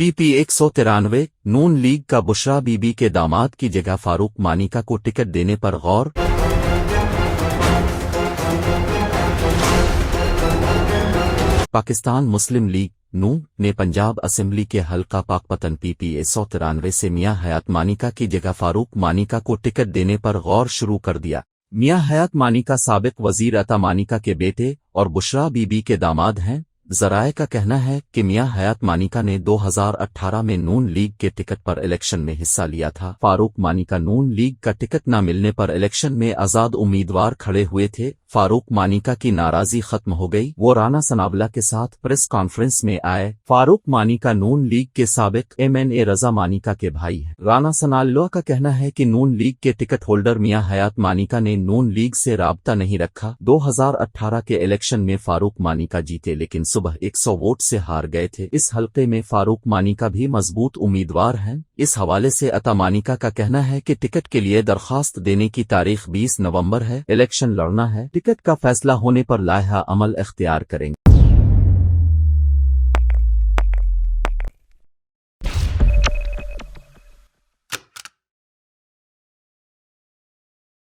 PP 193 نون league کا بشرا be be کے داماد کی جگہ فاروق مانیکا کو ٹکٹ دینے پر غور۔ پاکستان مسلم لیگ نون نے پنجاب اسمبلی کے حلقہ پاکپتن PP 193 سے میاں حیات مانیکا کی جگہ فاروق مانیکا کو ٹکٹ دینے پر غور شروع کر دیا۔ میاں حیات مانیکا سابق وزیر عطا مانیکا کے بیٹے اور بشرا بی بی کے داماد ہیں۔ ذرائع کا کہنا ہے کہ میاں حیات مانیکا نے 2018 میں نون لیگ کے ٹکٹ پر الیکشن میں حصہ لیا تھا۔ فاروق مانیکا نون لیگ کا ٹکٹ نہ ملنے پر الیکشن میں آزاد امیدوار کھڑے ہوئے تھے۔ فاروق مانیکا کی ناراضی ختم ہو گئی، وہ رانا ثنابلہ کے ساتھ پریس کانفرنس میں آئے۔ فاروق مانیکا نون لیگ کے سابق MNA رضا مانیکا کے بھائی ہیں۔ رانا ثنابلہ کا کہنا ہے کہ نون لیگ کے ٹکٹ ہولڈر میاں حیات مانیکا نے نون لیگ سے رابطہ نہیں رکھا۔ 2018 کے الیکشن میں فاروق مانیکا جیتے لیکن صبح 100 ووٹ سے ہار گئے تھے۔ اس حلقے میں فاروق مانیکا بھی مضبوط امیدوار ہیں۔ اس حوالے سے عطا مانیکا کا کہنا ہے کہ ٹکٹ کے لیے درخواست دینے کی تاریخ 20 نومبر ہے۔ الیکشن لڑنا ہے، ٹکٹ کا فیصلہ ہونے پر لائحہ عمل اختیار کریں گے۔